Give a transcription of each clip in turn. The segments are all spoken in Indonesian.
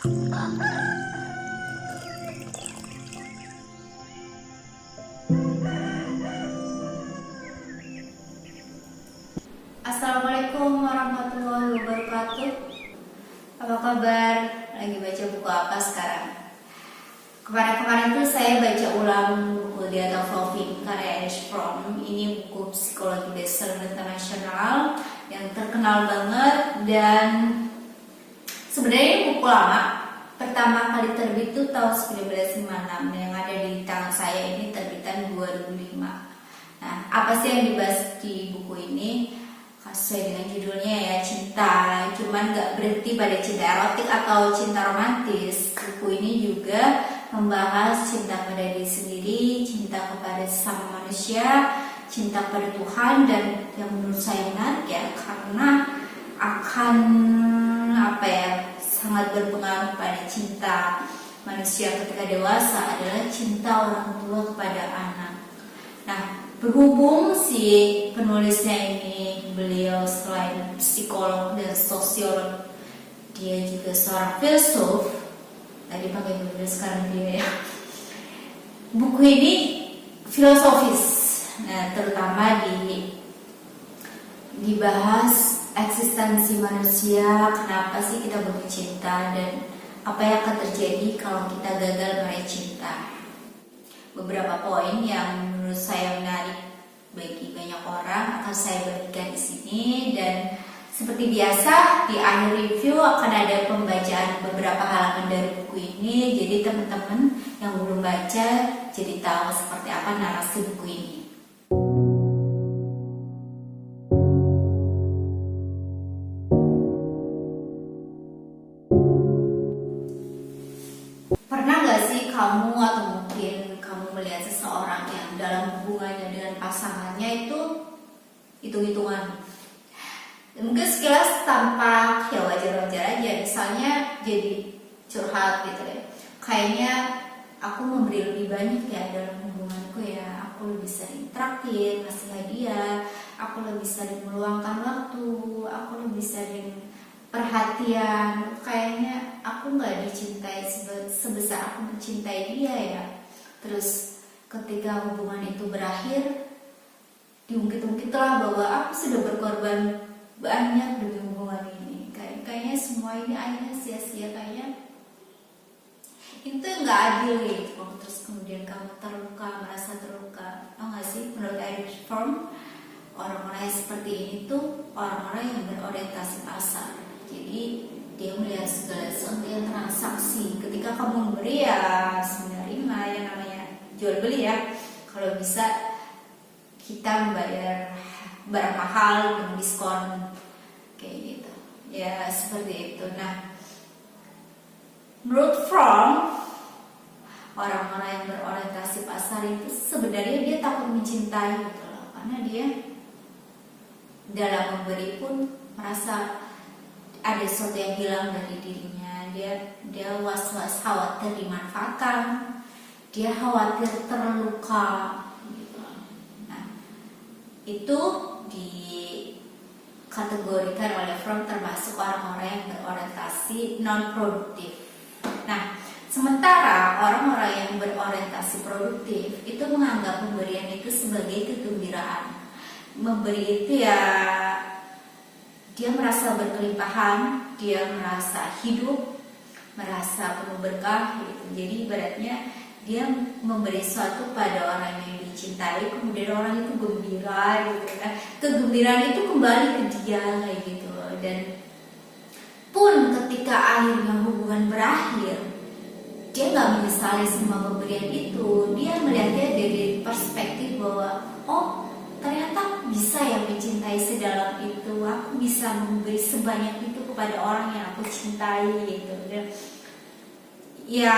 Assalamualaikum warahmatullahi wabarakatuh. Apa kabar? Lagi baca buku apa sekarang? Kemarin-kemarin tuh saya baca ulang buku The Art of Loving karya Erich Fromm. Ini buku psikologi bestseller internasional yang terkenal banget, dan sebenarnya ini buku lama. Pertama kali terbit tuh tahun 1956. Yang ada di tangan saya ini terbitan 2005. Nah, apa sih yang dibahas di buku ini? Sesuai dengan judulnya ya, cinta. Cuman gak berhenti pada cinta erotik atau cinta romantis. Buku ini juga membahas cinta pada diri sendiri, cinta kepada sesama manusia, cinta kepada Tuhan, dan yang menurut saya menarik ya, karena akan sangat berpengaruh pada cinta manusia ketika dewasa adalah cinta orang tua kepada anak. Nah, berhubung si penulisnya ini, beliau selain psikolog dan sosiolog, dia juga seorang filsuf. Tadi pakai Google, sekarang dia ya. Buku ini filosofis. Nah, terutama dibahas eksistensi manusia, kenapa sih kita butuh cinta, dan apa yang akan terjadi kalau kita gagal meraih cinta. Beberapa poin yang menurut saya menarik bagi banyak orang akan saya bagikan di sini, dan seperti biasa di akhir review akan ada pembacaan beberapa halaman dari buku ini. Jadi teman-teman yang belum baca jadi tahu seperti apa narasi buku ini. Pernah gak sih kamu atau mungkin kamu melihat seseorang yang dalam hubungannya dengan pasangannya itu hitung-hitungan? Mungkin sekilas tampak ya wajar-wajar aja, misalnya jadi curhat gitu deh. Kayaknya aku memberi lebih banyak ya dalam hubunganku ya, aku lebih sering traktir, ngasih hadiah, aku lebih sering meluangkan waktu, aku lebih sering perhatian. Kayaknya aku nggak dicintai sebesar aku mencintai dia ya. Terus ketika hubungan itu berakhir, diungkit-ungkit lah bahwa aku sudah berkorban banyak demi hubungan ini. Kayaknya semua ini akhirnya sia-sia, kayaknya itu nggak adil gitu. Terus kemudian kamu terluka, merasa terluka. Tau nggak sih, menurut Erich Fromm, orang-orang yang seperti ini tuh orang-orang yang berorientasi pasar. Jadi dia melihat segala sesuatu yang transaksi. Ketika kamu memberi ya menerima, yang namanya jual beli ya. Kalau bisa kita membayar barang mahal dengan diskon kayak gitu ya, seperti itu. Nah, menurut Fromm, orang-orang yang berorientasi pasar itu sebenarnya dia takut mencintai gitu loh, karena dia dalam memberi pun merasa ada sesuatu yang hilang dari dirinya. Dia was-was, khawatir dimanfaatkan, dia khawatir terluka gitu. Nah, itu dikategorikan oleh Fromm termasuk orang-orang yang berorientasi non-produktif. Nah, sementara orang-orang yang berorientasi produktif itu menganggap pemberian itu sebagai kegembiraan. Memberi itu ya, dia merasa berkelimpahan, dia merasa hidup, merasa penuh berkah gitu. Jadi ibaratnya dia memberi sesuatu pada orang yang dicintai, kemudian orang itu gembira gitu kan. Kegembiraan itu kembali ke dia kayak gitu. Dan pun ketika akhirnya hubungan berakhir, dia nggak menyesali semua pemberian itu. Dia melihatnya dari perspektif bahwa ternyata bisa yang mencintai sedalam itu. Aku bisa memberi sebanyak itu kepada orang yang aku cintai gitu. Dan ya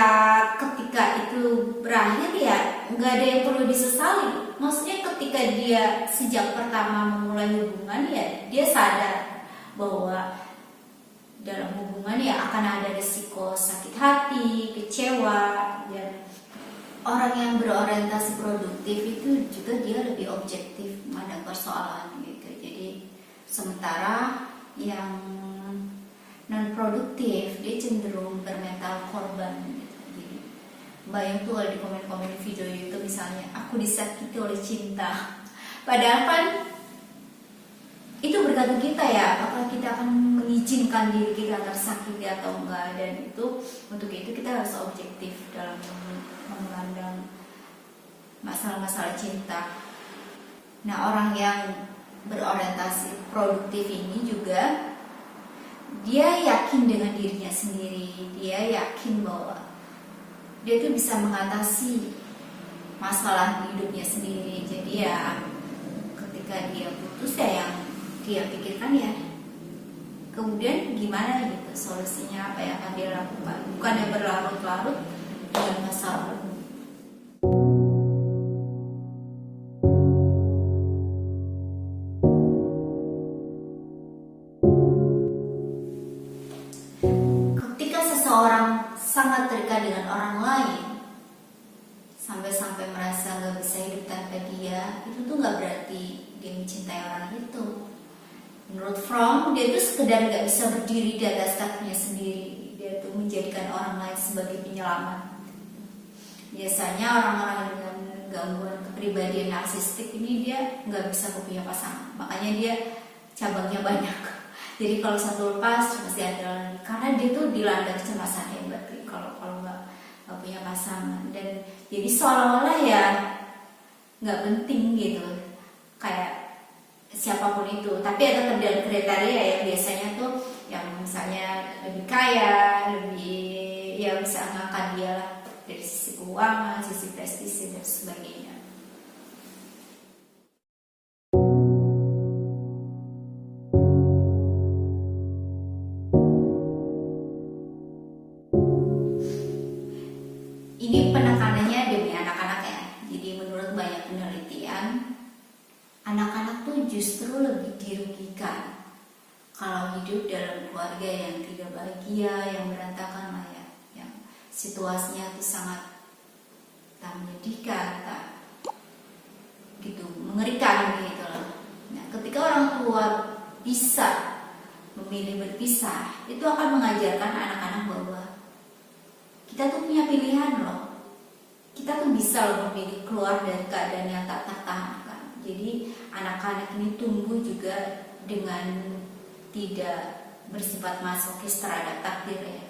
ketika itu berakhir ya nggak ada yang perlu disesali. Maksudnya ketika dia sejak pertama memulai hubungan ya dia sadar bahwa dalam hubungan ya akan ada risiko sakit hati, kecewa. Dan orang yang berorientasi produktif itu juga dia lebih objektif memandang persoalan gitu. Jadi sementara yang non produktif, dia cenderung bermental korban gitu. Jadi bayang tuh kalau di komen-komen video itu misalnya aku disakiti oleh cinta, padahal kan itu bergantung kita ya, apakah kita akan mengizinkan diri kita tersakiti atau enggak. Dan itu untuk itu kita harus objektif dalam memandang masalah-masalah cinta. Nah, orang yang berorientasi produktif ini juga dia yakin dengan dirinya sendiri, dia yakin bahwa dia tuh bisa mengatasi masalah hidupnya sendiri. Jadi ya ketika dia putus ya yang dia pikirkan ya kemudian gimana gitu, solusinya apa yang akan dia lakukan, bukannya berlarut-larut dengan masalah. Ketika seseorang sangat terikat dengan orang lain sampai-sampai merasa gak bisa hidup tanpa dia, itu tuh gak berarti dia mencintai orang itu. Menurut Fromm, dia tuh sekedar gak bisa berdiri di atas kakinya sendiri. Dia tuh menjadikan orang lain sebagai penyelamat. Biasanya orang-orang dengan gangguan kepribadian narsistik ini dia gak bisa punya pasangan, makanya dia cabangnya banyak. Jadi kalau satu lepas pasti ada lagi, karena dia tuh dilanda kecemasan hebat kalau nggak punya pasangan. Dan jadi seolah-olah ya nggak penting gitu, kayak siapapun itu. Tapi ada dalam kriteria yang biasanya tuh yang misalnya lebih kaya, lebih ya bisa ngangkat dia lah dari sisi keuangan, sisi prestisi dan sebagainya. Ini penekanannya demi anak-anak ya. Jadi menurut banyak penelitian, anak-anak tuh justru lebih dirugikan kalau hidup dalam keluarga yang tidak bahagia, yang berantakan lah ya, yang situasinya tuh sangat tak menyedihkan, tak gitu, mengerikan gitu loh. Nah, ketika orang tua bisa memilih berpisah, itu akan mengajarkan anak-anak bahwa kita tuh punya pilihan loh. Kita tuh bisa loh memilih keluar dari keadaan yang tak tertahankan. Jadi anak-anak ini tumbuh juga dengan tidak bersifat masokis terhadap takdir ya.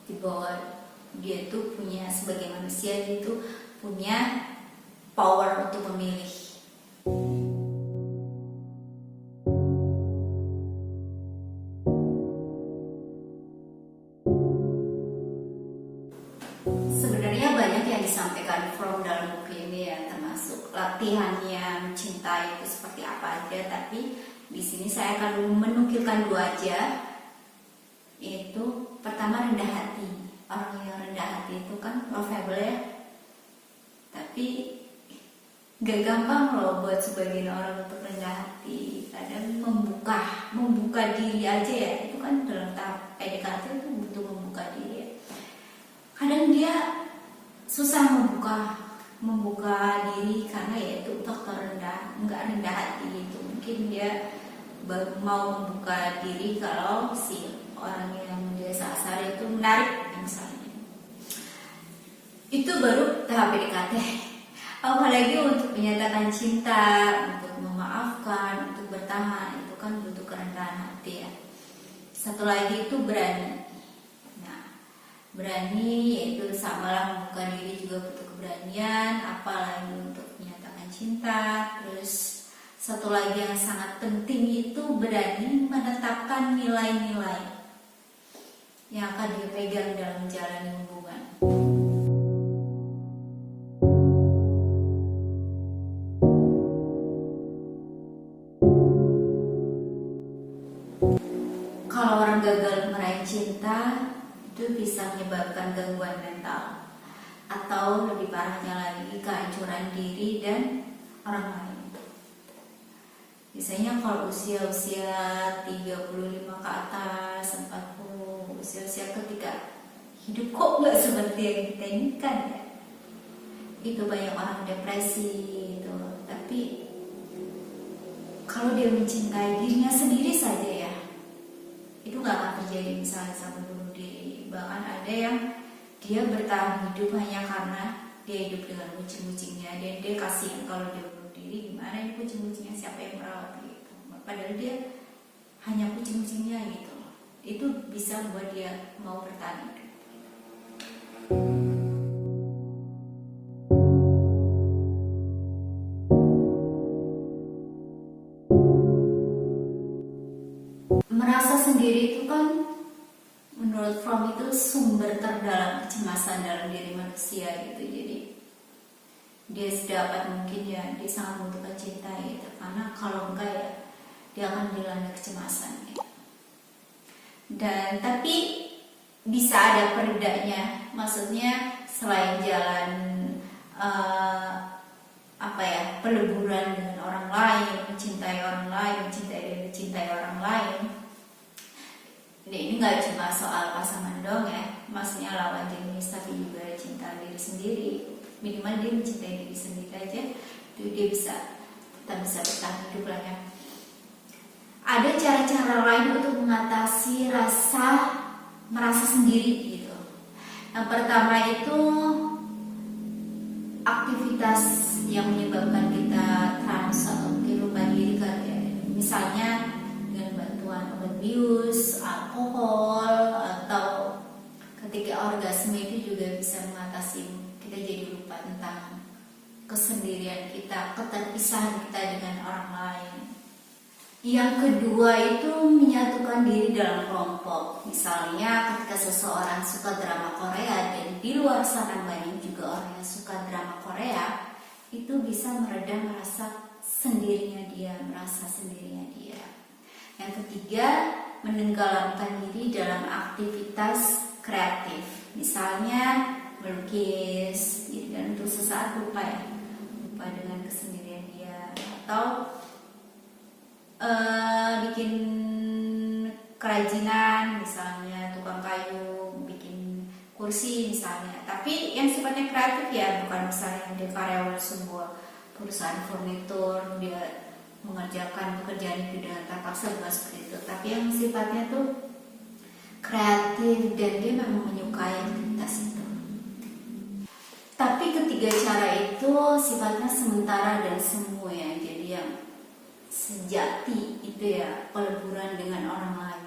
Di bawah dia tuh punya, sebagai manusia dia tuh punya power untuk memilih. Sebenarnya banyak yang disampaikan Fromm dalam buku ini ya, termasuk latihannya mencintai itu seperti apa aja. Tapi di sini saya akan menukilkan dua aja, yaitu pertama rendah hati. Orang yang rendah hati itu kan lovable ya, tapi gak gampang loh buat sebagian orang untuk rendah hati. Kadang membuka diri aja ya, itu kan dalam tahap PDKT itu butuh membuka diri ya. Kadang dia susah membuka diri karena ya itu faktor nggak rendah hati itu. Mungkin dia baru mau membuka diri kalau si orang yang dia sasar itu menarik misalnya. Itu baru tahap PDKT. Apalagi untuk menyatakan cinta, untuk memaafkan, untuk bertahan, itu kan butuh kerendahan hati ya. Satu lagi itu berani. Berani yaitu samalah membuka diri juga butuh keberanian, apalagi untuk menyatakan cinta. Terus satu lagi yang sangat penting itu berani menetapkan nilai-nilai yang akan dipegang dalam menjalani hubungan. Kalau orang gagal meraih cinta itu bisa menyebabkan gangguan mental, atau lebih parahnya lagi kehancuran diri dan orang lain. Biasanya kalau usia-usia 35 ke atas, 40, usia-usia ketika hidup kok nggak seperti yang kita inginkan ya, itu banyak orang depresi gitu. Tapi kalau dia mencintai dirinya sendiri saja ya, itu nggak akan terjadi misalnya sampai bunuh diri. Bahkan ada yang dia bertahan hidup hanya karena dia hidup dengan kucing-kucingnya, dan dia kasihan kalau dia bunuh diri, gimana ini kucing-kucingnya, siapa yang merawat gitu. Padahal dia hanya kucing-kucingnya gitu. Itu bisa membuat dia mau bertahan hidup. Merasa sendiri itu kan menurut Fromm itu sumber terdalam kecemasan dalam diri manusia gitu. Jadi dia sedapat mungkin ya dia sangat membutuhkan cinta gitu, karena kalau enggak ya dia akan dilanda kecemasan gitu. Dan tapi bisa ada peredanya, maksudnya selain jalan peleburan dengan orang lain, mencintai orang lain, mencintai orang lain. Ini nggak cuma soal pasangan dong ya, maksudnya lawan jenis, tapi juga cinta diri sendiri. Minimal dia mencintai diri sendiri aja, itu dia tetap bisa bertahan hidup lah ya. Ada cara-cara lain untuk mengatasi merasa sendiri gitu. Yang pertama itu aktivitas yang menyebabkan kita trans atau mungkin lupa diri kan ya. Misalnya dengan bantuan obat bius, alkohol, atau ketika orgasme itu juga bisa mengatasi kita jadi lupa tentang kesendirian kita, keterpisahan kita dengan orang lain. Yang kedua itu menyatukan diri dalam kelompok. Misalnya ketika seseorang suka drama Korea dan di luar sana banyak juga orang yang suka drama Korea, itu bisa meredam merasa sendirinya dia. Yang ketiga, menenggelamkan diri dalam aktivitas kreatif. Misalnya melukis, dan untuk sesaat lupa dengan kesendirian dia, atau bikin kerajinan, misalnya tukang kayu, bikin kursi misalnya. Tapi yang sifatnya kreatif ya, bukan misalnya dia karyawan sebuah perusahaan furnitur, dia mengerjakan pekerjaan itu dengan terpaksa, bukan seperti itu. Tapi yang sifatnya tuh kreatif dan dia memang menyukai aktivitas itu. Tapi ketiga cara itu sifatnya sementara dan semu ya. Jadi yang sejati itu ya peleburan dengan orang lain.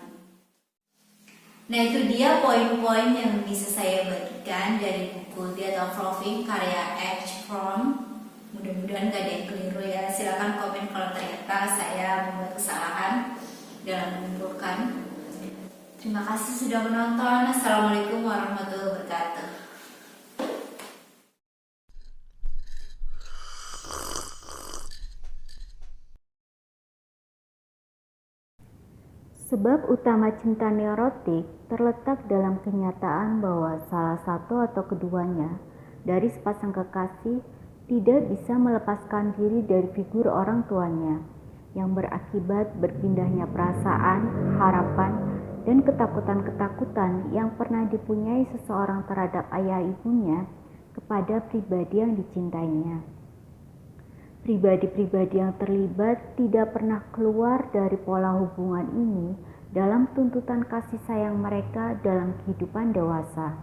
Nah, itu dia poin-poin yang bisa saya bagikan dari buku The Art of Loving karya H. Fromm. Mudah-mudahan gak ada yang keliru ya. Silakan komen kalau ternyata saya membuat kesalahan dalam mengumpulkan. Terima kasih sudah menonton. Assalamualaikum warahmatullahi wabarakatuh. Sebab utama cinta neurotik terletak dalam kenyataan bahwa salah satu atau keduanya dari sepasang kekasih tidak bisa melepaskan diri dari figur orang tuanya, yang berakibat berpindahnya perasaan, harapan, dan ketakutan-ketakutan yang pernah dipunyai seseorang terhadap ayah ibunya kepada pribadi yang dicintainya. Pribadi-pribadi yang terlibat tidak pernah keluar dari pola hubungan ini dalam tuntutan kasih sayang mereka dalam kehidupan dewasa.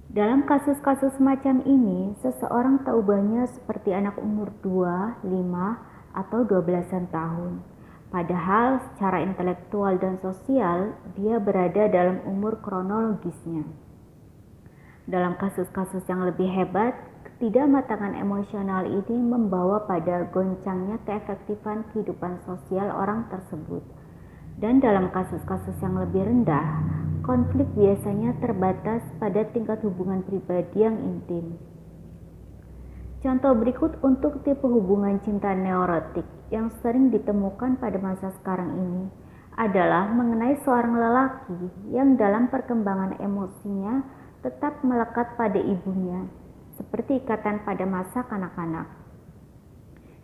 Dalam kasus-kasus semacam ini, seseorang tak ubahnya seperti anak umur 2, 5, atau 12-an tahun. Padahal secara intelektual dan sosial, dia berada dalam umur kronologisnya. Dalam kasus-kasus yang lebih hebat, ketidakmatangan emosional ini membawa pada goncangnya keefektifan kehidupan sosial orang tersebut. Dan dalam kasus-kasus yang lebih rendah, konflik biasanya terbatas pada tingkat hubungan pribadi yang intim. Contoh berikut untuk tipe hubungan cinta neurotik yang sering ditemukan pada masa sekarang ini adalah mengenai seorang lelaki yang dalam perkembangan emosinya tetap melekat pada ibunya, seperti ikatan pada masa kanak-kanak.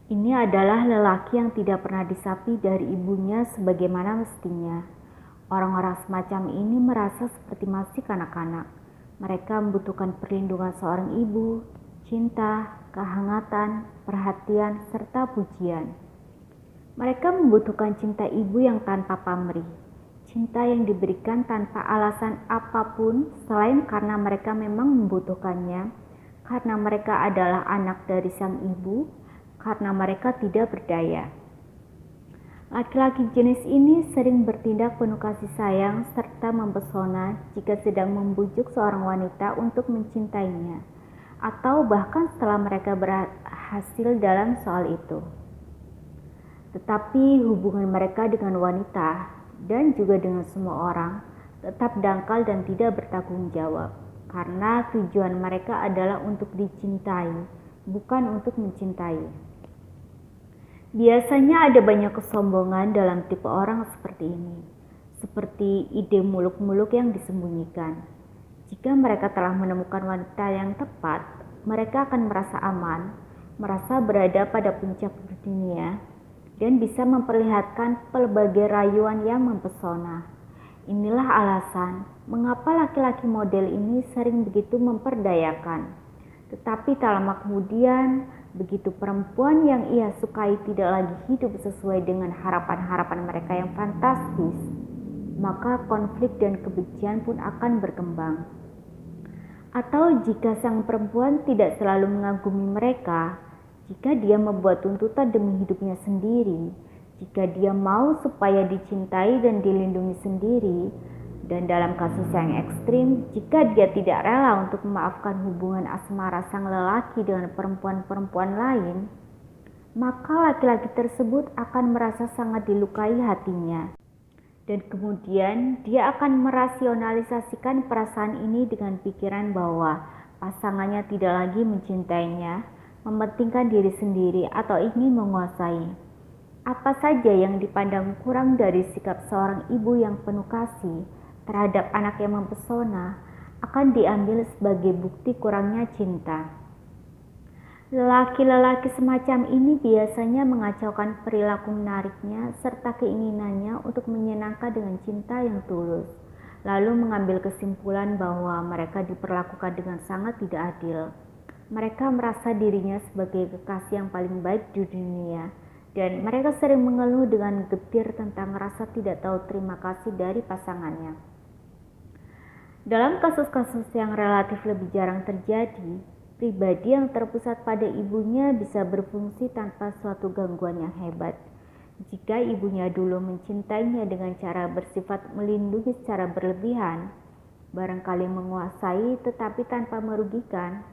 Ini adalah lelaki yang tidak pernah disapi dari ibunya sebagaimana mestinya. Orang-orang semacam ini merasa seperti masih kanak-kanak. Mereka membutuhkan perlindungan seorang ibu, cinta, kehangatan, perhatian, serta pujian. Mereka membutuhkan cinta ibu yang tanpa pamrih, cinta yang diberikan tanpa alasan apapun selain karena mereka memang membutuhkannya, karena mereka adalah anak dari sang ibu, karena mereka tidak berdaya. Laki-laki jenis ini sering bertindak penuh kasih sayang serta mempesona jika sedang membujuk seorang wanita untuk mencintainya, atau bahkan setelah mereka berhasil dalam soal itu. Tetapi hubungan mereka dengan wanita dan juga dengan semua orang tetap dangkal dan tidak bertanggung jawab, karena tujuan mereka adalah untuk dicintai, bukan untuk mencintai. Biasanya ada banyak kesombongan dalam tipe orang seperti ini, seperti ide muluk-muluk yang disembunyikan. Jika mereka telah menemukan wanita yang tepat, mereka akan merasa aman, merasa berada pada puncak dunia, dan bisa memperlihatkan pelbagai rayuan yang mempesona. Inilah alasan mengapa laki-laki model ini sering begitu memperdayakan. Tetapi tak lama kemudian, begitu perempuan yang ia sukai tidak lagi hidup sesuai dengan harapan-harapan mereka yang fantastis, maka konflik dan kebencian pun akan berkembang. Atau jika sang perempuan tidak selalu mengagumi mereka, jika dia membuat tuntutan demi hidupnya sendiri, jika dia mau supaya dicintai dan dilindungi sendiri, dan dalam kasus yang ekstrim, jika dia tidak rela untuk memaafkan hubungan asmara sang lelaki dengan perempuan-perempuan lain, maka laki-laki tersebut akan merasa sangat dilukai hatinya. Dan kemudian dia akan merasionalisasikan perasaan ini dengan pikiran bahwa pasangannya tidak lagi mencintainya, mementingkan diri sendiri, atau ingin menguasai. Apa saja yang dipandang kurang dari sikap seorang ibu yang penuh kasih terhadap anak yang mempesona akan diambil sebagai bukti kurangnya cinta. Lelaki-lelaki semacam ini biasanya mengacaukan perilaku menariknya serta keinginannya untuk menyenangkan dengan cinta yang tulus, lalu mengambil kesimpulan bahwa mereka diperlakukan dengan sangat tidak adil. Mereka merasa dirinya sebagai kekasih yang paling baik di dunia, dan mereka sering mengeluh dengan getir tentang rasa tidak tahu terima kasih dari pasangannya. Dalam kasus-kasus yang relatif lebih jarang terjadi, pribadi yang terpusat pada ibunya bisa berfungsi tanpa suatu gangguan yang hebat. Jika ibunya dulu mencintainya dengan cara bersifat melindungi secara berlebihan, barangkali menguasai tetapi tanpa merugikan,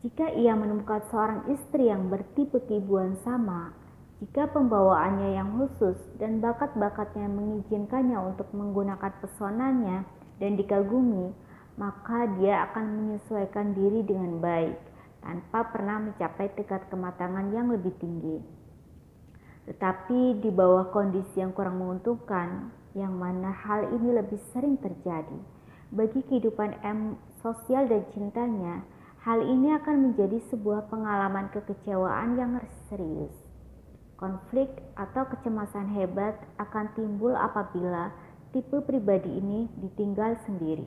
jika ia menemukan seorang istri yang bertipe keibuan sama, jika pembawaannya yang khusus dan bakat-bakatnya mengizinkannya untuk menggunakan pesonanya dan dikagumi, maka dia akan menyesuaikan diri dengan baik tanpa pernah mencapai tingkat kematangan yang lebih tinggi. Tetapi di bawah kondisi yang kurang menguntungkan, yang mana hal ini lebih sering terjadi bagi kehidupan sosial dan cintanya, hal ini akan menjadi sebuah pengalaman kekecewaan yang serius. Konflik atau kecemasan hebat akan timbul apabila tipe pribadi ini ditinggal sendiri.